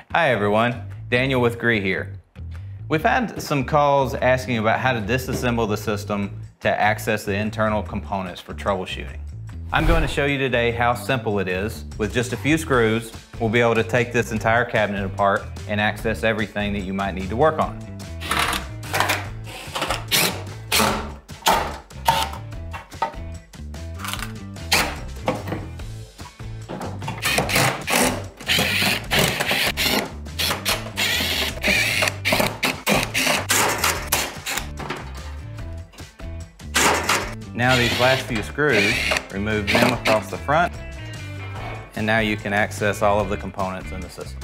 Hi everyone, Daniel with Gree here. We've had some calls asking about how to disassemble the system to access the internal components for troubleshooting. I'm going to show you today how simple it is. With just a few screws, we'll be able to take this entire cabinet apart and access everything that you might need to work on. Now these last few screws, remove them across the front, and now you can access all of the components in the system.